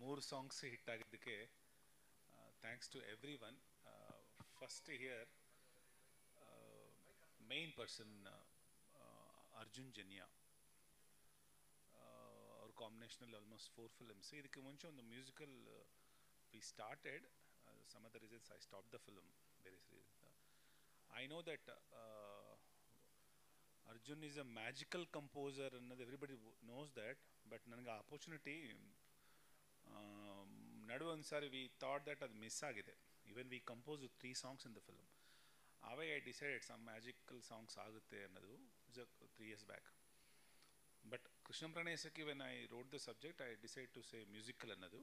ಮೂರು songs hit ಆಗಿದ್ದಕ್ಕೆ thanks to everyone. First here main person Arjun Janya, ಅವ್ರ ಕಾಂಬಿನೇಷನಲ್ಲಿ ಆಲ್ಮೋಸ್ಟ್ 4 ಫಿಲ್ಮ್ಸ್. ಇದಕ್ಕೆ ಮುಂಚೆ ಒಂದು musical we started, some other reasons I stop the film, ಬೇರೆ reasons. I know that Arjun is a magical composer and everybody knows that, but ನನಗೆ opportunity ನಡುವೆ ಒಂದು ಸಾರಿ ವಿ ಥಾಟ್ ದಟ್ ಅದು ಮಿಸ್ ಆಗಿದೆ. Even we compose 3 songs in the film. ಆವಾಗ I decided some magical songs ಆಗುತ್ತೆ ಅನ್ನೋದು 3 years back. But Krishna Pranayasakhi when I wrote the subject I decide to say musical ಅನ್ನೋದು.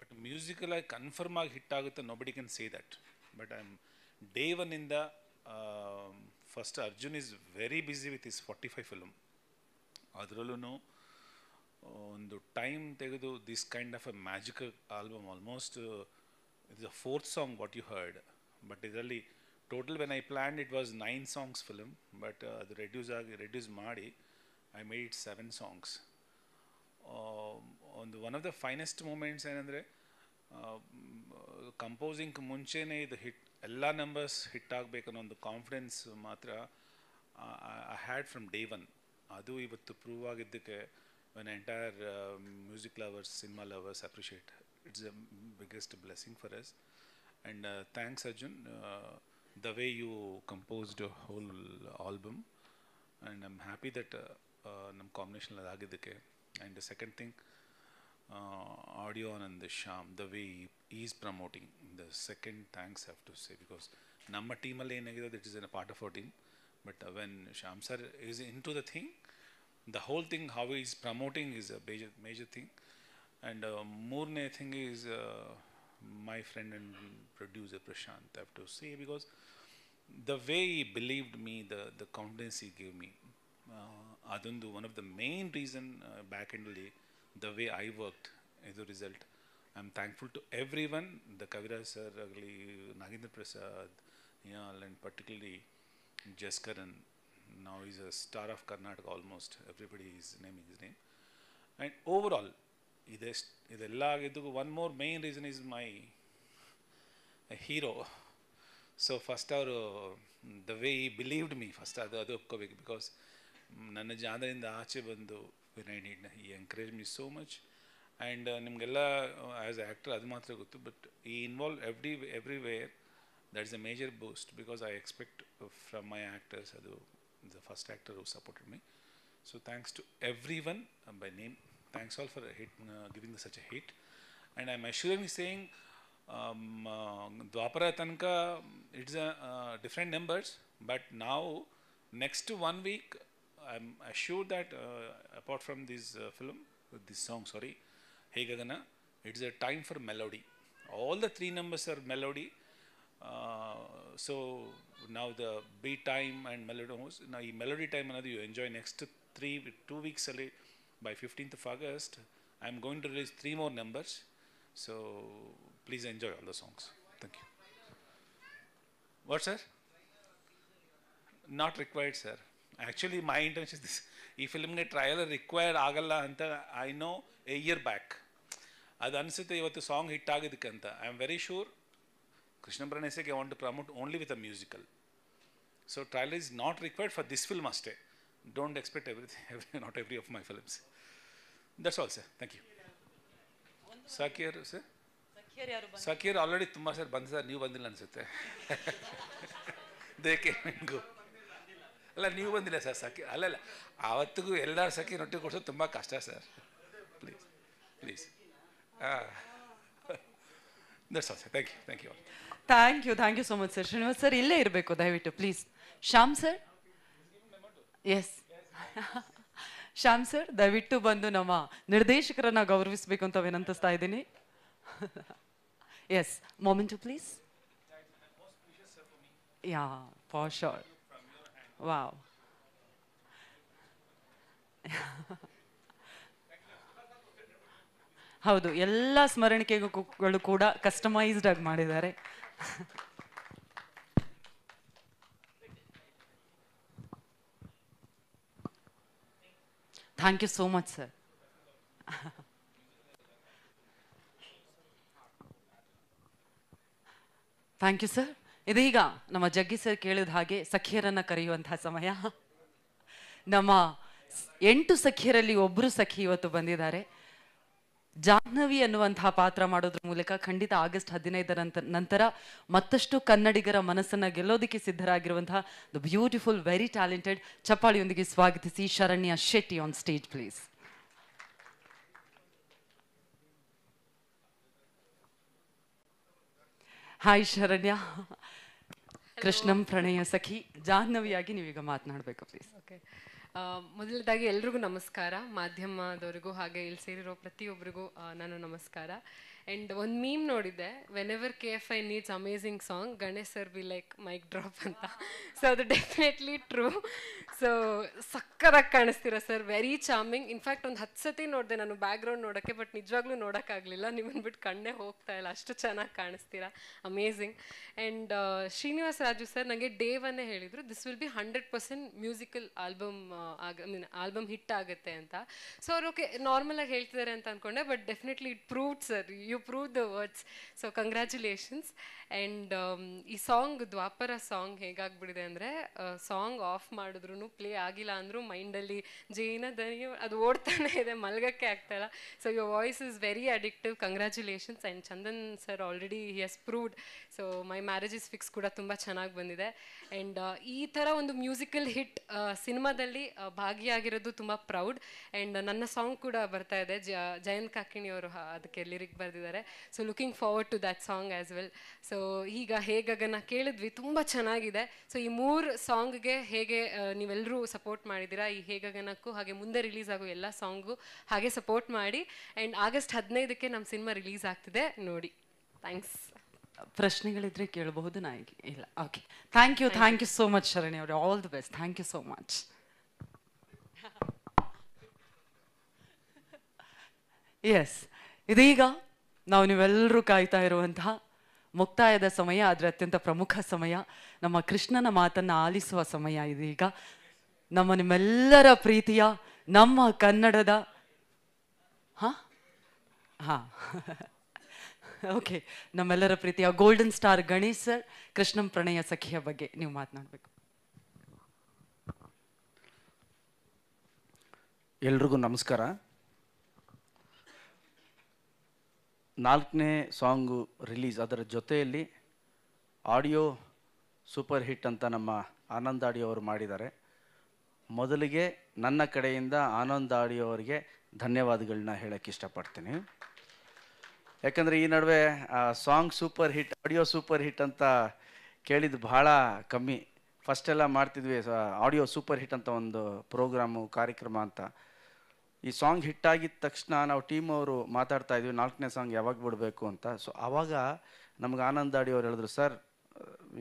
ಬಟ್ ಮ್ಯೂಸಿಕಲ್ ಆಗಿ confirm ಆಗಿ hit ಆಗುತ್ತೆ, nobody can say that. But I am day one ಇಂದ first Arjun is very busy with is 45 film. ಅದರಲ್ಲೂ ಒಂದು time ತೆಗೆದು this kind of a magical album, almost it is a 4th song what you heard. But ಇದರಲ್ಲಿ total when I planned it was 9 songs film, but ಅದು reduce ಮಾಡಿ I made it 7 songs. ಒಂದು one of the finest moments ಏನಂದರೆ, composing ಮುಂಚೆನೇ ಇದು hit ಎಲ್ಲ numbers hit ಆಗಬೇಕನ್ನೋ ಒಂದು confidence ಮಾತ್ರ I had from day one. ಅದು ಇವತ್ತು ಪ್ರೂವ್ ಆಗಿದ್ದಕ್ಕೆ when entire music lovers, cinema lovers appreciate. It's the biggest blessing for us. And thanks Arjun, the way you composed a whole album, and I'm happy that nam combination agiddike. And the second thing, audio and the Sham, the way he is promoting, the second thanks I have to say, because namma team alli enagide that is a part of our team, but when Sham sir is into the thing, the whole thing how he is promoting is a major thing. And moorne thing is my friend and producer Prashant, I have to say, because the way he believed me, the confidence he gave me, adondu one of the main reason back endly the way I worked as a result. I'm thankful to everyone, the Kaviraj sir agli, Nagendra Prasad, and particularly Jaskaran. Now he's a star of Karnataka almost. Everybody is naming his name. And overall, idella agiddu one more main reason is my hero. So first the way he believed me, first adu opkobeku, because nanna jandarinda aache bandu when I need, he encouraged me so much. And nimಗೆಲ್ಲ as an actor adu ಮಾತ್ರ ಗೊತ್ತು, but he involved everywhere. That's a major boost, because I expect from my actors, adu the first actor who supported me. So thanks to everyone by name. Thanks all for giving such a hit. And I'm assuredly saying Dwapara Tanka it's a different numbers, but now next 1 week I'm assured that apart from this film, this song, sorry, Hey Gagana, it's a time for melody. All the 3 numbers are melody. So now the beat time and melody, now melody time another you enjoy next 2 weeks early. By 15th of August I'm going to release 3 more numbers, so please enjoy all the songs. Thank you. What sir? Not required sir. Actually my intention is this, ee film ge trailer required agalla anta I know a year back. Adu anisute ivattu song hit agidike anta. I am very sure Krishna Pranayasakhi I want to promote only with a musical. So trailer is not required for this film aste. Don't expect everything, not every of my films. That's all sir. Thank you. Sakir sir? Sakir already tumba sir ಬಂದ sir, ನೀವು ಬಂದಿಲ್ಲ ಅನ್ಸುತ್ತೆ. ದೇಕೆ ಗೋ ಅಲ್ಲ, ನೀವು ಬಂದಿಲ್ಲ sir ಸಕೀರ್. ಅಲ್ಲಲ್ಲ, ಆವತ್ತಿಗೂ ಎಲ್ಲರೂ ಸಕೀರ್ ರೊಟ್ಟಿ ಕೊಡ್ಸೋದು ತುಂಬ ಕಷ್ಟ sir. Please that's all sir. Thank you thank you so much sir. Srinivas sir ಇಲ್ಲೇ ಇರಬೇಕು ದಯವಿಟ್ಟು please. Shyam sir, S Shyam sir ದಯವಿಟ್ಟು ಬಂದು ನಮ್ಮ ನಿರ್ದೇಶಕರನ್ನ ಗೌರವಿಸಬೇಕು ಅಂತ ವಿನಂತಿಸ್ತಾ ಇದ್ದೀನಿ. Yes, moment please. Yeah, for sure. Wow. ಹೌದು, ಎಲ್ಲ ಸ್ಮರಣಿಕೆಗಳು ಕೂಡ ಕಸ್ಟಮೈಸ್ಡ್ ಆಗಿ ಮಾಡಿದ್ದಾರೆ. Thank you so much sir. Thank you sir. ಇದೀಗ ನಮ್ಮ ಜಗ್ಗಿ ಸರ್ ಕೇಳಿದ ಹಾಗೆ ಸಖಿಯರನ್ನ ಕರೆಯುವಂತಹ ಸಮಯ. ನಮ್ಮ 8 ಸಖಿಯರಲ್ಲಿ ಒಬ್ಬರು ಸಖಿ ಇವತ್ತು ಬಂದಿದ್ದಾರೆ. ಜಾಹ್ನವಿ ಅನ್ನುವಂತಹ ಪಾತ್ರ ಮಾಡೋದ್ರ ಮೂಲಕ ಖಂಡಿತ ಆಗಸ್ಟ್ 15 ನಂತರ ಮತ್ತಷ್ಟು ಕನ್ನಡಿಗರ ಮನಸ್ಸನ್ನ ಗೆಲ್ಲೋದಕ್ಕೆ ಸಿದ್ಧರಾಗಿರುವಂತಹ ದ ಬ್ಯೂಟಿಫುಲ್ ವೆರಿ ಟ್ಯಾಲೆಂಟೆಡ್ ಚಪ್ಪಾಳಿಯೊಂದಿಗೆ ಸ್ವಾಗತಿಸಿ Sharanya Shetty on stage please. Hi Sharanya. Krishnam Pranaya ಸಖಿ ಜಾಹ್ನವಿಯಾಗಿ ನೀವೀಗ ಮಾತನಾಡಬೇಕು ಪ್ಲೀಸ್. ಓಕೆ, ಮೊದಲದಾಗಿ ಎಲ್ರಿಗೂ ನಮಸ್ಕಾರ, ಮಾಧ್ಯಮದವ್ರಿಗೂ ಹಾಗೆ ಇಲ್ಲಿ ಸೇರಿರೋ ಪ್ರತಿಯೊಬ್ಬರಿಗೂ ನಾನು ನಮಸ್ಕಾರ. ಆ್ಯಂಡ್ ಒಂದು ಮೀಮ್ ನೋಡಿದ್ದೆ, whenever KFI needs amazing song Ganesh sir be like mic drop ಅಂತ. ಸೊ ಅದು ಡೆಫಿನೆಟ್ಲಿ ಟ್ರೂ. ಸೊ ಸಕ್ಕತ್ತಾಗಿ ಕಾಣಿಸ್ತೀರ ಸರ್, ವೆರಿ ಚಾರ್ಮಿಂಗ್. ಇನ್ಫ್ಯಾಕ್ಟ್ ಒಂದು 10 ಸತಿ ನೋಡಿದೆ ನಾನು ಬ್ಯಾಕ್ಗ್ರೌಂಡ್ ನೋಡೋಕ್ಕೆ, ಬಟ್ ನಿಜವಾಗ್ಲೂ ನೋಡೋಕ್ಕಾಗಲಿಲ್ಲ, ನಿಮ್ಮನ್ನು ಬಿಟ್ಟು ಕಣ್ಣೇ ಹೋಗ್ತಾ ಇಲ್ಲ, ಅಷ್ಟು ಚೆನ್ನಾಗಿ ಕಾಣಿಸ್ತೀರಾ, amazing. And Srinivas Raju sir ನನಗೆ ಡೇ ಒನ್ನೇ ಹೇಳಿದರು this will be 100% musical album album hit ಆಗುತ್ತೆ ಅಂತ. ಸೊ ಅವ್ರು ಓಕೆ ನಾರ್ಮಲಾಗಿ ಹೇಳ್ತಿದ್ದಾರೆ ಅಂತ ಅಂದ್ಕೊಂಡೆ, but definitely it proved sir, you prove the words. So congratulations. And ಈ ಸಾಂಗ್ ದ್ವಾಪರ ಸಾಂಗ್ ಹೇಗಾಗ್ಬಿಟ್ಟಿದೆ ಅಂದರೆ, ಸಾಂಗ್ ಆಫ್ ಮಾಡಿದ್ರು ಪ್ಲೇ ಆಗಿಲ್ಲ ಅಂದರೂ ಮೈಂಡಲ್ಲಿ ಜೈನ ದನಿ ಅದು ಓಡ್ತಾನೆ ಇದೆ, ಮಲ್ಗಕ್ಕೆ ಆಗ್ತಾಯಿಲ್ಲ. So your voice is very addictive. Congratulations. And Chandan sir already he has proved. So my marriage is fix ಕೂಡ ತುಂಬ ಚೆನ್ನಾಗಿ ಬಂದಿದೆ. ಆ್ಯಂಡ್ ಈ ಥರ ಒಂದು ಮ್ಯೂಸಿಕಲ್ ಹಿಟ್ ಸಿನಿಮಾದಲ್ಲಿ ಭಾಗಿಯಾಗಿರೋದು ತುಂಬ ಪ್ರೌಡ್. ಆ್ಯಂಡ್ ನನ್ನ ಸಾಂಗ್ ಕೂಡ ಬರ್ತಾ ಇದೆ, ಜಯಂತ್ ಕಾಕಿಣಿಯವರು ಅದಕ್ಕೆ ಲಿರಿಕ್ ಬರೆದಿದ್ದಾರೆ. So looking forward to that song as well. So ಈಗ ಹೇಗನ ಕೇಳಿದ್ವಿ, ತುಂಬ ಚೆನ್ನಾಗಿದೆ. ಸೊ ಈ 3 ಸಾಂಗ್ಗೆ ಹೇಗೆ ನೀವೆಲ್ಲರೂ ಸಪೋರ್ಟ್ ಮಾಡಿದ್ದೀರಾ, ಈ ಹೇಗನಕ್ಕೂ ಹಾಗೆ ಮುಂದೆ ರಿಲೀಸ್ ಆಗೋ ಎಲ್ಲ ಸಾಂಗು ಹಾಗೆ ಸಪೋರ್ಟ್ ಮಾಡಿ. ಆ್ಯಂಡ್ ಆಗಸ್ಟ್ 15ಕ್ಕೆ ನಮ್ಮ ಸಿನಿಮಾ ರಿಲೀಸ್ ಆಗ್ತಿದೆ, ನೋಡಿ. ಥ್ಯಾಂಕ್ಸ್. ಪ್ರಶ್ನೆಗಳಿದ್ರೆ ಕೇಳಬಹುದು, ನಾಯಿಗೆ ಇಲ್ಲ. Okay, thank you so much Sharanya ಅವರೇ, all the best. Thank you so much. Yes, ಇದೀಗ ನಾವು ನೀವೆಲ್ಲರೂ ಕಾಯ್ತಾ ಇರುವಂತಹ ಮುಕ್ತಾಯದ ಸಮಯ, ಆದರೆ ಅತ್ಯಂತ ಪ್ರಮುಖ ಸಮಯ, ನಮ್ಮ ಕೃಷ್ಣನ ಮಾತನ್ನು ಆಲಿಸುವ ಸಮಯ ಇದೀಗ. ನಿಮ್ಮೆಲ್ಲರ ಪ್ರೀತಿಯ, ನಮ್ಮ ಕನ್ನಡದ ಓಕೆ, ನಮ್ಮೆಲ್ಲರ ಪ್ರೀತಿಯ ಗೋಲ್ಡನ್ ಸ್ಟಾರ್ ಗಣೇಶ್ ಸರ್, ಕೃಷ್ಣಂ ಪ್ರಣಯ ಸಖಿಯ ಬಗ್ಗೆ ನೀವು ಮಾತನಾಡಬೇಕು. ಎಲ್ರಿಗೂ ನಮಸ್ಕಾರ. 4ನೇ ಸಾಂಗು ರಿಲೀಸ್, ಅದರ ಜೊತೆಯಲ್ಲಿ ಆಡಿಯೋ ಸೂಪರ್ ಹಿಟ್ ಅಂತ ನಮ್ಮ ಆನಂದ್ ಆಡಿಯೋ ಅವರು ಮಾಡಿದ್ದಾರೆ. ಮೊದಲಿಗೆ ನನ್ನ ಕಡೆಯಿಂದ ಆನಂದ್ ಆಡಿಯೋ ಅವರಿಗೆ ಧನ್ಯವಾದಗಳನ್ನ ಹೇಳಕ್ಕೆ ಇಷ್ಟಪಡ್ತೀನಿ. ಯಾಕಂದರೆ ಈ ನಡುವೆ song super hit, audio super hit ಅಂತ ಕೇಳಿದ್ದು ಭಾಳ ಕಮ್ಮಿ. ಫಸ್ಟೆಲ್ಲ ಮಾಡ್ತಿದ್ವಿ ಆಡಿಯೋ ಸೂಪರ್ ಹಿಟ್ ಅಂತ ಒಂದು ಪ್ರೋಗ್ರಾಮು, ಕಾರ್ಯಕ್ರಮ ಅಂತ. ಈ ಸಾಂಗ್ ಹಿಟ್ಟಾಗಿದ್ದ ತಕ್ಷಣ ನಾವು ಟೀಮ್ ಅವರು ಮಾತಾಡ್ತಾ ಇದ್ವಿ 4ನೇ ಸಾಂಗ್ ಯಾವಾಗ ಬಿಡಬೇಕು ಅಂತ. ಸೊ ಆವಾಗ ನಮ್ಗೆ ಆನಂದ್ ಆಡಿ ಅವ್ರು ಹೇಳಿದ್ರು, ಸರ್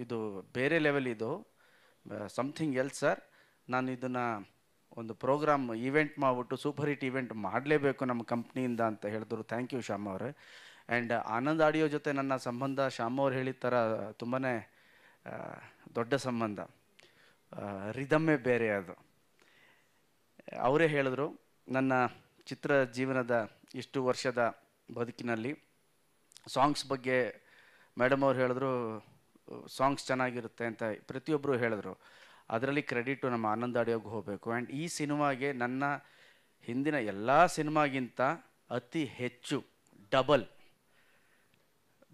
ಇದು ಬೇರೆ ಲೆವೆಲ್, ಇದು ಸಮಥಿಂಗ್ ಎಲ್ಸ್ ಸರ್, ನಾನು ಇದನ್ನು ಒಂದು ಪ್ರೋಗ್ರಾಮ್ ಈವೆಂಟ್ ಮಾಡಿಬಿಟ್ಟು ಸೂಪರ್ ಹಿಟ್ ಈವೆಂಟ್ ಮಾಡಲೇಬೇಕು ನಮ್ಮ ಕಂಪ್ನಿಯಿಂದ ಅಂತ ಹೇಳಿದ್ರು. ಥ್ಯಾಂಕ್ ಯು ಶ್ಯಾಮ್ ಅವರೇ. ಆ್ಯಂಡ್ ಆನಂದ್ ಆಡಿಯೋ ಜೊತೆ ನನ್ನ ಸಂಬಂಧ ಶ್ಯಾಮ್ ಅವ್ರು ಹೇಳಿದ ಥರ ತುಂಬಾ ದೊಡ್ಡ ಸಂಬಂಧ, ರಿದಮ್ಮೇ ಬೇರೆ ಅದು. ಅವರೇ ಹೇಳಿದ್ರು, ನನ್ನ ಚಿತ್ರ ಜೀವನದ ಇಷ್ಟು ವರ್ಷದ ಬದುಕಿನಲ್ಲಿ ಸಾಂಗ್ಸ್ ಬಗ್ಗೆ ಮೇಡಮ್ ಅವ್ರು ಹೇಳಿದ್ರು, ಸಾಂಗ್ಸ್ ಚೆನ್ನಾಗಿರುತ್ತೆ ಅಂತ ಪ್ರತಿಯೊಬ್ಬರು ಹೇಳಿದ್ರು. ಅದರಲ್ಲಿ ಕ್ರೆಡಿಟು ನಮ್ಮ ಆನಂದ್ ಆಡಿಯೋಗೆ ಹೋಗಬೇಕು. ಆ್ಯಂಡ್ ಈ ಸಿನಿಮಾಗೆ ನನ್ನ ಹಿಂದಿನ ಎಲ್ಲ ಸಿನಿಮಾಗಿಂತ ಅತಿ ಹೆಚ್ಚು ಡಬಲ್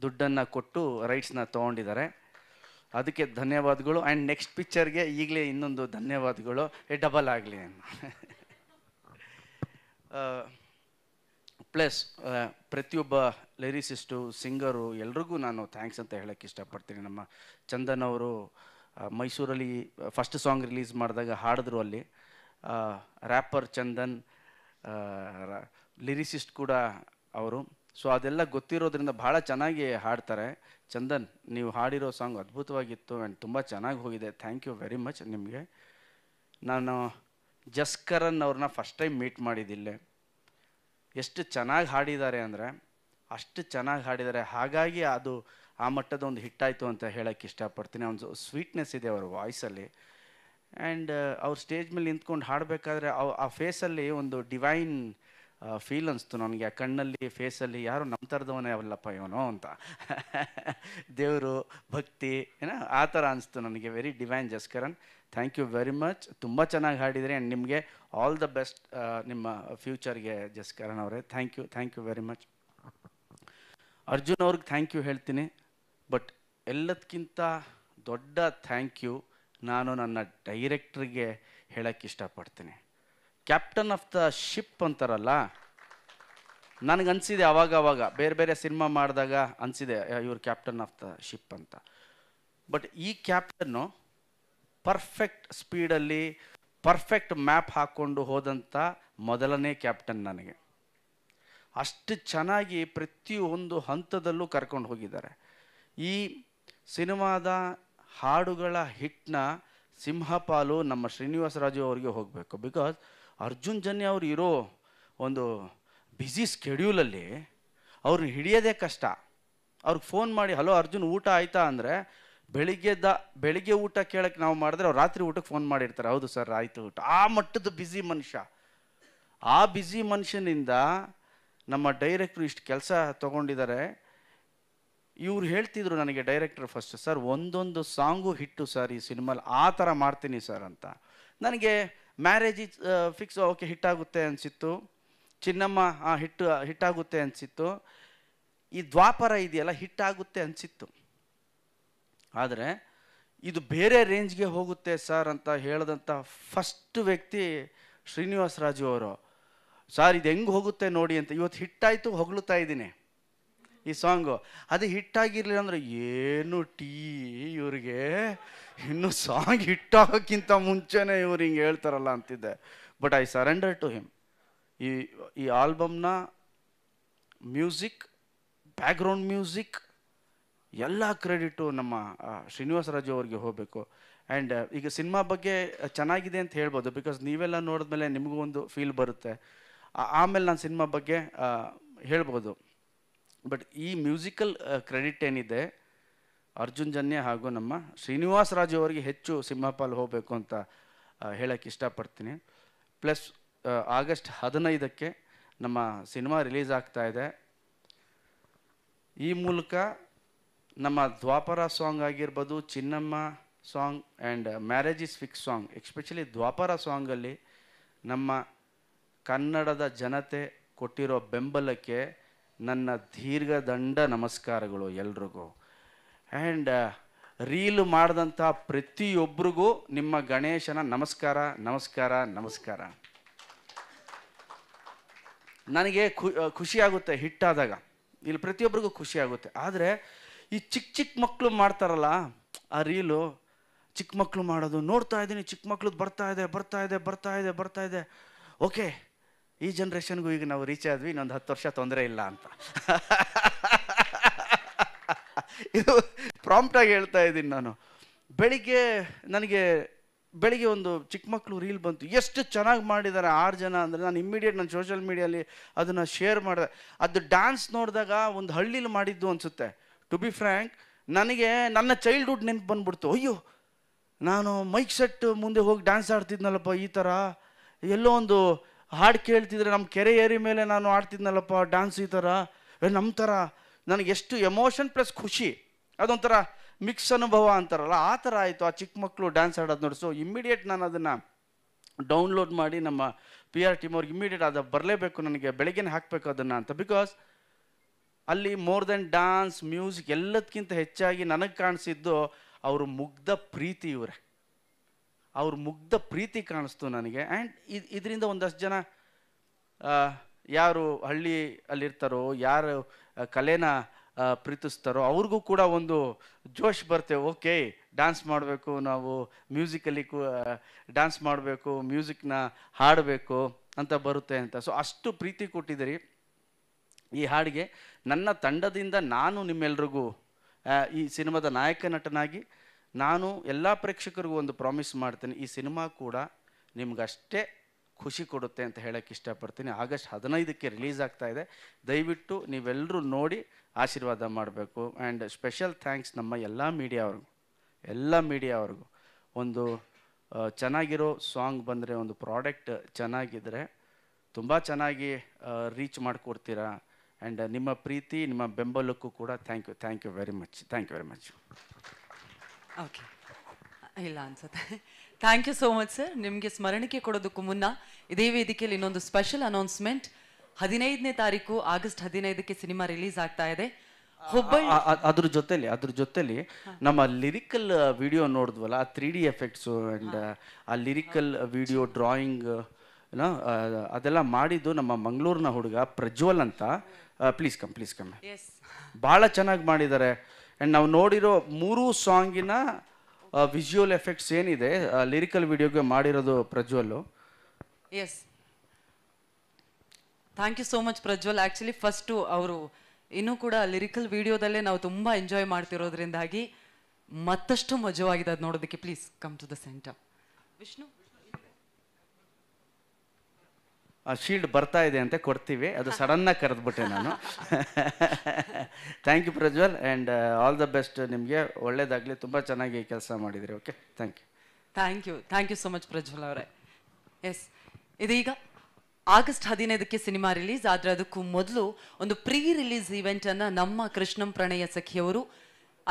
ದುಡ್ಡನ್ನು ಕೊಟ್ಟು ರೈಟ್ಸ್ನ ತೊಗೊಂಡಿದ್ದಾರೆ, ಅದಕ್ಕೆ ಧನ್ಯವಾದಗಳು. ಆ್ಯಂಡ್ ನೆಕ್ಸ್ಟ್ ಪಿಕ್ಚರ್ಗೆ ಈಗಲೇ ಇನ್ನೊಂದು ಧನ್ಯವಾದಗಳು, ಡಬಲ್ ಆಗಲಿ. ಪ್ಲಸ್ ಪ್ರತಿಯೊಬ್ಬ ಲಿರಿಸಿಸ್ಟು, ಸಿಂಗರು ಎಲ್ರಿಗೂ ನಾನು ಥ್ಯಾಂಕ್ಸ್ ಅಂತ ಹೇಳೋಕ್ಕೆ ಇಷ್ಟಪಡ್ತೀನಿ. ನಮ್ಮ ಚಂದನ್ ಅವರು ಮೈಸೂರಲ್ಲಿ ಫಸ್ಟ್ ಸಾಂಗ್ ರಿಲೀಸ್ ಮಾಡಿದಾಗ ಹಾಡಿದ್ರು, ಅಲ್ಲಿ ರ್ಯಾಪರ್ ಚಂದನ್, ಲಿರಿಸಿಸ್ಟ್ ಕೂಡ ಅವರು. ಸೊ ಅದೆಲ್ಲ ಗೊತ್ತಿರೋದ್ರಿಂದ ಭಾಳ ಚೆನ್ನಾಗಿ ಹಾಡ್ತಾರೆ. ಚಂದನ್, ನೀವು ಹಾಡಿರೋ ಸಾಂಗ್ ಅದ್ಭುತವಾಗಿತ್ತು ಆ್ಯಂಡ್ ತುಂಬ ಚೆನ್ನಾಗಿ ಹೋಗಿದೆ. ಥ್ಯಾಂಕ್ ಯು ವೆರಿ ಮಚ್ ನಿಮಗೆ. ನಾನು ಜಸ್ಕರನ್ ಅವ್ರನ್ನ ಫಸ್ಟ್ ಟೈಮ್ ಮೀಟ್ ಮಾಡಿದ್ದಿಲ್ಲೇ. ಎಷ್ಟು ಚೆನ್ನಾಗಿ ಹಾಡಿದ್ದಾರೆ ಅಂದರೆ ಅಷ್ಟು ಚೆನ್ನಾಗಿ ಹಾಡಿದ್ದಾರೆ. ಹಾಗಾಗಿ ಅದು ಆ ಮಟ್ಟದ ಒಂದು ಹಿಟ್ಟಾಯಿತು ಅಂತ ಹೇಳೋಕ್ಕೆ ಇಷ್ಟಪಡ್ತೀನಿ. ಒಂದು ಸ್ವೀಟ್ನೆಸ್ ಇದೆ ಅವ್ರ ವಾಯ್ಸಲ್ಲಿ. ಆ್ಯಂಡ್ ಅವ್ರು ಸ್ಟೇಜ್ ಮೇಲೆ ನಿಂತ್ಕೊಂಡು ಹಾಡಬೇಕಾದ್ರೆ ಆ ಫೇಸಲ್ಲಿ ಒಂದು ಡಿವೈನ್ ಫೀಲ್ ಅನಿಸ್ತು ನನಗೆ. ಆ ಕಣ್ಣಲ್ಲಿ ಫೇಸಲ್ಲಿ ಯಾರು ನಮ್ಮ ಥರದವನೇ ಅವಲ್ಲಪ್ಪ ಇವನು ಅಂತ ದೇವರು ಭಕ್ತಿ ಏನೋ ಆ ಥರ ಅನಿಸ್ತು ನನಗೆ. Very divine Jaskaran, thank you very much. ತುಂಬ ಚೆನ್ನಾಗಿ ಹಾಡಿದರೆ ಆ್ಯಂಡ್ ನಿಮಗೆ ಆಲ್ ದ ಬೆಸ್ಟ್ ನಿಮ್ಮ ಫ್ಯೂಚರ್ಗೆ ಜಸ್ಕರನ್ ಅವರೇ. Thank you very much. Arjun ಅವ್ರಿಗೆ ಥ್ಯಾಂಕ್ ಯು ಹೇಳ್ತೀನಿ, ಬಟ್ ಎಲ್ಲದಕ್ಕಿಂತ ದೊಡ್ಡ ಥ್ಯಾಂಕ್ ಯು ನಾನು ನನ್ನ ಡೈರೆಕ್ಟ್ರಿಗೆ ಹೇಳೋಕ್ಕೆ ಇಷ್ಟಪಡ್ತೀನಿ. ಕ್ಯಾಪ್ಟನ್ ಆಫ್ ದ ಶಿಪ್ ಅಂತಾರಲ್ಲ, ನನಗನ್ಸಿದೆ ಅವಾಗ ಬೇರೆ ಬೇರೆ ಸಿನಿಮಾ ಮಾಡಿದಾಗ ಅನಿಸಿದೆ ಇವ್ರು ಕ್ಯಾಪ್ಟನ್ ಆಫ್ ದ ಶಿಪ್ ಅಂತ. ಬಟ್ ಈ ಕ್ಯಾಪ್ಟನ್ನು ಪರ್ಫೆಕ್ಟ್ ಸ್ಪೀಡಲ್ಲಿ ಪರ್ಫೆಕ್ಟ್ ಮ್ಯಾಪ್ ಹಾಕ್ಕೊಂಡು ಹೋದಂಥ ಮೊದಲನೇ ಕ್ಯಾಪ್ಟನ್ ನನಗೆ. ಅಷ್ಟು ಚೆನ್ನಾಗಿ ಪ್ರತಿಯೊಂದು ಹಂತದಲ್ಲೂ ಕರ್ಕೊಂಡು ಹೋಗಿದ್ದಾರೆ. ಈ ಸಿನಿಮಾದ ಹಾಡುಗಳ ಹಿಟ್ನ ಸಿಂಹಪಾಲು ನಮ್ಮ ಶ್ರೀನಿವಾಸರಾಜು ಅವರಿಗೆ ಹೋಗಬೇಕು. ಬಿಕಾಸ್ ಅರ್ಜುನ್ ಜನ್ಯ ಅವ್ರು ಇರೋ ಒಂದು ಬ್ಯುಸಿ ಸ್ಕೆಡ್ಯೂಲಲ್ಲಿ ಅವ್ರನ್ನ ಹಿಡಿಯೋದೇ ಕಷ್ಟ. ಅವ್ರಿಗೆ ಫೋನ್ ಮಾಡಿ ಹಲೋ ಅರ್ಜುನ್ ಊಟ ಆಯಿತಾ ಅಂದರೆ ಬೆಳಿಗ್ಗೆ ಊಟ ಕೇಳಕ್ಕೆ ನಾವು ಮಾಡಿದ್ರೆ ಅವ್ರು ರಾತ್ರಿ ಊಟಕ್ಕೆ ಫೋನ್ ಮಾಡಿರ್ತಾರೆ, ಹೌದು ಸರ್ ಆಯಿತು ಊಟ. ಆ ಮಟ್ಟದ ಬ್ಯುಸಿ ಮನುಷ್ಯ. ಆ ಬ್ಯುಸಿ ಮನುಷ್ಯನಿಂದ ನಮ್ಮ ಡೈರೆಕ್ಟ್ರು ಇಷ್ಟು ಕೆಲಸ ತೊಗೊಂಡಿದ್ದಾರೆ. ಇವ್ರು ಹೇಳ್ತಿದ್ರು ನನಗೆ ಡೈರೆಕ್ಟ್ರ್ ಫಸ್ಟ್, ಸರ್ ಒಂದೊಂದು ಸಾಂಗು ಹಿಟ್ಟು ಸರ್ ಈ ಸಿನಿಮಾಲಿ, ಆ ಥರ ಮಾಡ್ತೀನಿ ಸರ್ ಅಂತ. ನನಗೆ ಮ್ಯಾರೇಜ್ ಫಿಕ್ಸ್ ಓಕೆ ಹಿಟ್ಟಾಗುತ್ತೆ ಅನಿಸಿತ್ತು, ಚಿನ್ನಮ್ಮ ಹಿಟ್ಟಾಗುತ್ತೆ ಅನಿಸಿತ್ತು, ಈ ದ್ವಾಪರ ಇದೆಯಲ್ಲ ಹಿಟ್ಟಾಗುತ್ತೆ ಅನಿಸಿತ್ತು. ಆದರೆ ಇದು ಬೇರೆ ರೇಂಜ್ಗೆ ಹೋಗುತ್ತೆ ಸರ್ ಅಂತ ಹೇಳಿದಂಥ ಫಸ್ಟ್ ವ್ಯಕ್ತಿ ಶ್ರೀನಿವಾಸರಾಜು ಅವರು. ಸರ್ ಇದು ಹೆಂಗೆ ಹೋಗುತ್ತೆ ನೋಡಿ ಅಂತ. ಇವತ್ತು ಹಿಟ್ಟಾಯಿತು ಹೊಗಳುತ್ತಾ ಇದ್ದೀನಿ ಈ ಸಾಂಗು. ಅದು ಹಿಟ್ಟಾಗಿರ್ಲಿಲ್ಲ ಅಂದರೆ ಏನು ಇವ್ರಿಗೆ ಇನ್ನು ಸಾಂಗ್ ಹಿಟ್ಟಾಗೋಕ್ಕಿಂತ ಮುಂಚೆನೇ ಇವ್ರು ಹಿಂಗೆ ಹೇಳ್ತಾರಲ್ಲ ಅಂತಿದ್ದೆ. But I surrender to him. ಈ ಆಲ್ಬಮ್ನ ಮ್ಯೂಸಿಕ್, ಬ್ಯಾಕ್ಗ್ರೌಂಡ್ ಮ್ಯೂಸಿಕ್ ಎಲ್ಲ ಕ್ರೆಡಿಟು ನಮ್ಮ ಶ್ರೀನಿವಾಸರಾಜು ಅವ್ರಿಗೆ ಹೋಗಬೇಕು. ಆ್ಯಂಡ್ ಈಗ ಸಿನಿಮಾ ಬಗ್ಗೆ ಚೆನ್ನಾಗಿದೆ ಅಂತ ಹೇಳ್ಬೋದು, ಬಿಕಾಸ್ ನೀವೆಲ್ಲ ನೋಡಿದ್ಮೇಲೆ ನಿಮಗೂ ಒಂದು ಫೀಲ್ ಬರುತ್ತೆ. ಆಮೇಲೆ ನಾನು ಸಿನಿಮಾ ಬಗ್ಗೆ ಹೇಳ್ಬೋದು. ಬಟ್ ಈ ಮ್ಯೂಸಿಕಲ್ ಕ್ರೆಡಿಟ್ ಏನಿದೆ ಅರ್ಜುನ್ ಜನ್ಯ ಹಾಗೂ ನಮ್ಮ ಶ್ರೀನಿವಾಸರಾಜು ಅವರಿಗೆ ಹೆಚ್ಚು ಸಿಂಹಪಾಲು ಹೋಗಬೇಕು ಅಂತ ಹೇಳೋಕ್ಕೆ ಇಷ್ಟಪಡ್ತೀನಿ. ಪ್ಲಸ್ ಆಗಸ್ಟ್ 15ಕ್ಕೆ ನಮ್ಮ ಸಿನಿಮಾ ರಿಲೀಸ್ ಆಗ್ತಾ ಇದೆ. ಈ ಮೂಲಕ ನಮ್ಮ ದ್ವಾಪರ ಸಾಂಗ್ ಆಗಿರ್ಬೋದು, Chinnamma song and marriage is fix song, especially Dwapara ಸಾಂಗಲ್ಲಿ ನಮ್ಮ ಕನ್ನಡದ ಜನತೆ ಕೊಟ್ಟಿರೋ ಬೆಂಬಲಕ್ಕೆ ನನ್ನ ದೀರ್ಘದಂಡ ನಮಸ್ಕಾರಗಳು ಎಲ್ರಿಗೂ. ಆ್ಯಂಡ್ ರೀಲ್ ಮಾಡಿದಂಥ ಪ್ರತಿಯೊಬ್ಬರಿಗೂ ನಿಮ್ಮ ಗಣೇಶನ ನಮಸ್ಕಾರ ನಮಸ್ಕಾರ ನಮಸ್ಕಾರ. ನನಗೆ ಖುಷಿಯಾಗುತ್ತೆ ಹಿಟ್ಟಾದಾಗ, ಇಲ್ಲಿ ಪ್ರತಿಯೊಬ್ಬರಿಗೂ ಖುಷಿ ಆಗುತ್ತೆ. ಆದರೆ ಈ ಚಿಕ್ಕ ಮಕ್ಕಳು ಮಾಡ್ತಾರಲ್ಲ ಆ ರೀಲು, ಚಿಕ್ಕ ಮಕ್ಕಳು ಮಾಡೋದು ನೋಡ್ತಾ ಇದ್ದೀನಿ. ಚಿಕ್ಕ ಮಕ್ಳದ್ದು ಬರ್ತಾ ಇದೆ. ಓಕೆ, ಈ ಜನ್ರೇಷನ್ಗೂ ಈಗ ನಾವು ರೀಚ್ ಆದ್ವಿ, ಇನ್ನೊಂದು 10 ವರ್ಷ ತೊಂದರೆ ಇಲ್ಲ ಅಂತ. ಇದು ಪ್ರಾಂಪ್ಟಾಗಿ ಹೇಳ್ತಾ ಇದ್ದೀನಿ ನಾನು. ಬೆಳಿಗ್ಗೆ ಒಂದು ಚಿಕ್ಕ ಮಕ್ಕಳು ರೀಲ್ ಬಂತು, ಎಷ್ಟು ಚೆನ್ನಾಗಿ ಮಾಡಿದ್ದಾರೆ 6 ಜನ ಅಂದರೆ ನಾನು ಇಮ್ಮಿಡಿಯೇಟ್ ನನ್ನ ಸೋಷಿಯಲ್ ಮೀಡಿಯಲ್ಲಿ ಅದನ್ನು ಶೇರ್ ಮಾಡಿದೆ. ಅದು ಡ್ಯಾನ್ಸ್ ನೋಡಿದಾಗ ಒಂದು ಹಳ್ಳಿಲಿ ಮಾಡಿದ್ದು ಅನಿಸುತ್ತೆ. ಟು ಬಿ ಫ್ರ್ಯಾಂಕ್, ನನಗೆ ನನ್ನ ಚೈಲ್ಡ್ಹುಡ್ ನೆನಪು ಬಂದ್ಬಿಡ್ತು. ಅಯ್ಯೋ, ನಾನು ಮೈಕ್ ಸೆಟ್ ಮುಂದೆ ಹೋಗಿ ಡ್ಯಾನ್ಸ್ ಆಡ್ತಿದ್ನಲ್ಲಪ್ಪ, ಈ ಥರ ಎಲ್ಲೋ ಒಂದು ಹಾಡು ಕೇಳ್ತಿದ್ರೆ ನಮ್ಮ ಕೆರೆ ಏರಿ ಮೇಲೆ ನಾನು ಆಡ್ತಿದ್ನಲ್ಲಪ್ಪ ಡ್ಯಾನ್ಸ್, ಈ ಥರ ನಮ್ಮ ಥರ ನನಗೆ ಎಷ್ಟು ಎಮೋಷನ್ ಪ್ಲಸ್ ಖುಷಿ, ಅದೊಂಥರ ಮಿಕ್ಸ್ ಅನುಭವ ಅಂತಾರಲ್ಲ ಆ ಥರ ಆಯಿತು ಆ ಚಿಕ್ಕ ಮಕ್ಕಳು ಡ್ಯಾನ್ಸ್ ಆಡೋದು ನೋಡಿ. ಸೊ ಇಮ್ಮಿಡಿಯೇಟ್ ನಾನು ಅದನ್ನು ಡೌನ್ಲೋಡ್ ಮಾಡಿ ನಮ್ಮ PR ಟೀಮ್ ಅವ್ರಿಗೆ ಇಮ್ಮಿಡಿಯೇಟ್ ಅದು ಬರಲೇಬೇಕು, ನನಗೆ ಬೆಳಗ್ಗೆನೇ ಹಾಕಬೇಕು ಅದನ್ನು ಅಂತ. ಬಿಕಾಸ್ ಅಲ್ಲಿ ಮೋರ್ ದೆನ್ ಡ್ಯಾನ್ಸ್, ಮ್ಯೂಸಿಕ್ ಎಲ್ಲದಕ್ಕಿಂತ ಹೆಚ್ಚಾಗಿ ನನಗೆ ಕಾಣಿಸಿದ್ದು ಅವರು ಮುಗ್ಧ ಪ್ರೀತಿ. ಅವ್ರ ಮುಗ್ಧ ಪ್ರೀತಿ ಕಾಣಿಸ್ತು ನನಗೆ. ಆ್ಯಂಡ್ ಇದರಿಂದ ಒಂದಷ್ಟು ಜನ ಯಾರು ಹಳ್ಳಿ ಅಲ್ಲಿರ್ತಾರೋ, ಯಾರು ಕಲೆನ ಪ್ರೀತಿಸ್ತಾರೋ ಅವ್ರಿಗೂ ಕೂಡ ಒಂದು ಜೋಶ್ ಬರುತ್ತೆ. ಓಕೆ, ಡ್ಯಾನ್ಸ್ ಮಾಡಬೇಕು, ನಾವು ಮ್ಯೂಸಿಕಲ್ಲಿ ಡ್ಯಾನ್ಸ್ ಮಾಡಬೇಕು, ಮ್ಯೂಸಿಕ್ನ ಹಾಡಬೇಕು ಅಂತ ಬರುತ್ತೆ ಅಂತ. ಸೊ ಅಷ್ಟು ಪ್ರೀತಿ ಕೊಟ್ಟಿದ್ದೀರಿ ಈ ಹಾಡಿಗೆ. ನನ್ನ ತಂಡದಿಂದ ನಾನು ನಿಮ್ಮೆಲ್ರಿಗೂ ಈ ಸಿನಿಮಾದ ನಾಯಕ ನಟನಾಗಿ ನಾನು ಎಲ್ಲ ಪ್ರೇಕ್ಷಕರಿಗೂ ಒಂದು ಪ್ರಾಮಿಸ್ ಮಾಡ್ತೀನಿ, ಈ ಸಿನಿಮಾ ಕೂಡ ನಿಮ್ಗಷ್ಟೇ ಖುಷಿ ಕೊಡುತ್ತೆ ಅಂತ ಹೇಳೋಕ್ಕೆ ಇಷ್ಟಪಡ್ತೀನಿ. ಆಗಸ್ಟ್ 15ಕ್ಕೆ ರಿಲೀಸ್ ಆಗ್ತಾ ಇದೆ. ದಯವಿಟ್ಟು ನೀವೆಲ್ಲರೂ ನೋಡಿ ಆಶೀರ್ವಾದ ಮಾಡಬೇಕು. ಆ್ಯಂಡ್ ಸ್ಪೆಷಲ್ ಥ್ಯಾಂಕ್ಸ್ ನಮ್ಮ ಎಲ್ಲ ಮೀಡಿಯಾವ್ರಿಗೂ. ಒಂದು ಚೆನ್ನಾಗಿರೋ ಸಾಂಗ್ ಬಂದರೆ, ಒಂದು ಪ್ರಾಡಕ್ಟ್ ಚೆನ್ನಾಗಿದ್ದರೆ ತುಂಬ ಚೆನ್ನಾಗಿ ರೀಚ್ ಮಾಡಿಕೊಡ್ತೀರಾ. ಆ್ಯಂಡ್ ನಿಮ್ಮ ಪ್ರೀತಿ, ನಿಮ್ಮ ಬೆಂಬಲಕ್ಕೂ ಕೂಡ thank you very much. Okay, ಇಲ್ಲ ಅನ್ಸುತ್ತೆ. Thank you so much sir. ನಿಮಗೆ ಸ್ಮರಣಿಕೆ ಕೊಡೋದಕ್ಕೂ ಮುನ್ನ ಇದೇ ವೇದಿಕೆಯಲ್ಲಿ ಇನ್ನೊಂದು ಸ್ಪೆಷಲ್ ಅನೌನ್ಸ್ಮೆಂಟ್. 15ನೇ ತಾರೀಕು ಆಗಸ್ಟ್ 15ಕ್ಕೆ ಸಿನಿಮಾ ರಿಲೀಸ್ ಆಗ್ತಾ ಇದೆ. ಅದ್ರ ಜೊತೆಲಿ ನಮ್ಮ ಲಿರಿಕಲ್ ವಿಡಿಯೋ ನೋಡಿದ್ವಲ್ಲ, ಆ 3D ಎಫೆಕ್ಟ್ಸು ಆ್ಯಂಡ್ ಆ ಲಿರಿಕಲ್ ವಿಡಿಯೋ ಡ್ರಾಯಿಂಗ್ ಅದೆಲ್ಲ ಮಾಡಿದ್ದು ನಮ್ಮ ಮಂಗಳೂರಿನ ಹುಡುಗ ಪ್ರಜ್ವಲ್ ಅಂತ. Please come. ಭಾಳ ಚೆನ್ನಾಗಿ ಮಾಡಿದ್ದಾರೆ. ಆ್ಯಂಡ್ ನಾವು ನೋಡಿರೋ 3 ಸಾಂಗಿನ ವಿಜುವಲ್ ಎಫೆಕ್ಟ್ಸ್ ಏನಿದೆ ಲಿರಿಕಲ್ ವಿಡಿಯೋಗೆ ಮಾಡಿರೋದು Prajwal. Yes, thank you so much Prajwal. Actually first ಅವರು ಇನ್ನೂ ಕೂಡ ಲಿರಿಕಲ್ ವಿಡಿಯೋದಲ್ಲೇ ನಾವು ತುಂಬ ಎಂಜಾಯ್ ಮಾಡ್ತಿರೋದ್ರಿಂದಾಗಿ ಮತ್ತಷ್ಟು ಮಜವಾಗಿದೆ ಅದು ನೋಡೋದಕ್ಕೆ. Please come to the centre. Vishnu, ಆ ಶೀಲ್ಡ್ ಬರ್ತಾ ಇದೆ ಅಂತ ಕೊಡ್ತೀವಿ, ಅದು ಸಡನ್ನಾಗಿ ಕರೆದ್ಬಿಟ್ಟೆ ನಾನು. Thank you Prajwal, and all the best. ನಿಮಗೆ ಒಳ್ಳೇದಾಗಲಿ, ತುಂಬ ಚೆನ್ನಾಗಿ ಕೆಲಸ ಮಾಡಿದಿರಿ. Okay, thank you so much Prajwal ಅವರೇ. ಎಸ್, ಇದೀಗ ಆಗಸ್ಟ್ 15ಕ್ಕೆ ಸಿನಿಮಾ ರಿಲೀಸ್ ಆದರೆ ಅದಕ್ಕೂ ಮೊದಲು ಒಂದು ಪ್ರೀ ರಿಲೀಸ್ ಈವೆಂಟನ್ನು ನಮ್ಮ ಕೃಷ್ಣಂ ಪ್ರಣಯ ಸಖಿಯವರು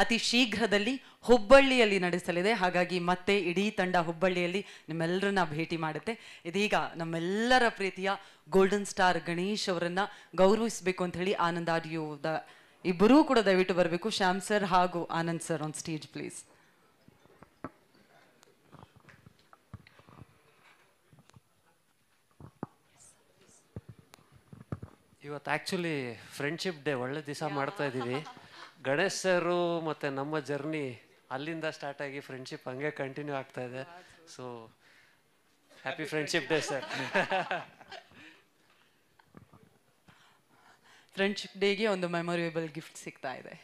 ಅತಿ ಶೀಘ್ರದಲ್ಲಿ ಹುಬ್ಬಳ್ಳಿಯಲ್ಲಿ ನಡೆಸಲಿದೆ. ಹಾಗಾಗಿ ಮತ್ತೆ ಇಡೀ ತಂಡ ಹುಬ್ಬಳ್ಳಿಯಲ್ಲಿ ನಿಮ್ಮೆಲ್ಲರನ್ನ ಭೇಟಿ ಮಾಡುತ್ತೆ. ಇದೀಗ ನಮ್ಮೆಲ್ಲರ ಪ್ರೀತಿಯ ಗೋಲ್ಡನ್ ಸ್ಟಾರ್ ಗಣೇಶ್ ಅವರನ್ನ ಗೌರವಿಸಬೇಕು ಅಂತ ಹೇಳಿ ಆನಂದ್ ಆಡಿಯೋದ ಇಬ್ಬರೂ ಕೂಡ ದಯವಿಟ್ಟು ಬರಬೇಕು. ಶ್ಯಾಮ್ ಸರ್ ಹಾಗೂ Anand sir on stage please. ಇವತ್ತು ಆ್ಯಕ್ಚುಲಿ ಫ್ರೆಂಡ್ಶಿಪ್ ಡೇ, ಒಳ್ಳೆ ದಿವಸ ಮಾಡ್ತಾ ಇದ್ದೀವಿ. ಗಣೇಶ್ ಸರು ಮತ್ತು ನಮ್ಮ ಜರ್ನಿ ಅಲ್ಲಿಂದ ಸ್ಟಾರ್ಟ್ ಆಗಿ ಫ್ರೆಂಡ್ಶಿಪ್ ಹಂಗೆ ಕಂಟಿನ್ಯೂ ಆಗ್ತಾ ಇದೆ. So happy friendship day sir. Friendship ಡೇಗೆ ಒಂದು ಮೆಮೊರೇಬಲ್ ಗಿಫ್ಟ್ ಸಿಗ್ತಾ ಇದೆ.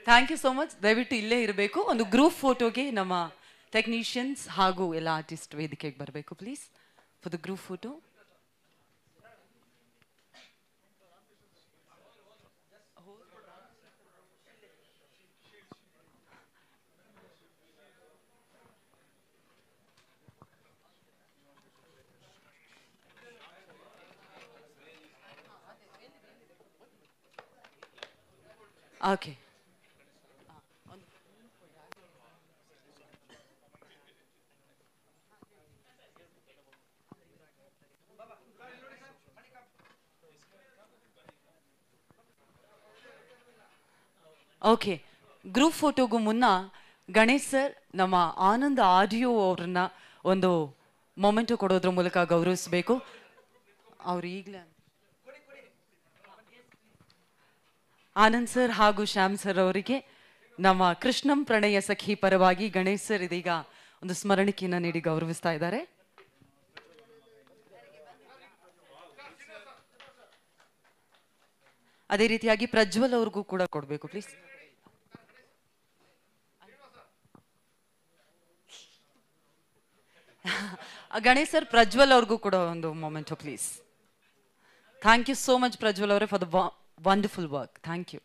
Thank you so much. ದಯವಿಟ್ಟು ಇಲ್ಲೇ ಇರಬೇಕು. ಒಂದು ಗ್ರೂಪ್ ಫೋಟೋಗೆ ನಮ್ಮ ಟೆಕ್ನಿಷಿಯನ್ಸ್ ಹಾಗೂ ಎಲ್ಲ ಆರ್ಟಿಸ್ಟ್ ವೇದಿಕೆಗೆ ಬರಬೇಕು please for the group photo. Okay, okay. Group ಫೋಟೋಗೂ ಮುನ್ನ ಗಣೇಶ್ ಸರ್ ನಮ್ಮ ಆನಂದ್ ಆಡಿಯೋ ಅವ್ರನ್ನ ಒಂದು ಮೊಮೆಂಟು ಕೊಡೋದ್ರ ಮೂಲಕ ಗೌರವಿಸಬೇಕು. ಅವ್ರು ಈಗಲೇ ಆನಂದ್ ಸರ್ ಹಾಗೂ ಶ್ಯಾಮ್ ಸರ್ ಅವರಿಗೆ ನಮ್ಮ ಕೃಷ್ಣಂ ಪ್ರಣಯ ಸಖಿ ಪರವಾಗಿ ಗಣೇಶ್ ಸರ್ ಇದೀಗ ಒಂದು ಸ್ಮರಣಿಕೆಯನ್ನು ನೀಡಿ ಗೌರವಿಸ್ತಾ ಇದ್ದಾರೆ. ಅದೇ ರೀತಿಯಾಗಿ ಪ್ರಜ್ವಲ್ ಅವ್ರಿಗೂ ಕೂಡ ಕೊಡಬೇಕು ಪ್ಲೀಸ್. ಗಣೇಶ್ ಸರ್ ಪ್ರಜ್ವಲ್ ಅವ್ರಿಗೂ ಕೂಡ ಒಂದು moment please. Thank you so much Prajwal ಅವರೇ for the wonderful work. Thank you.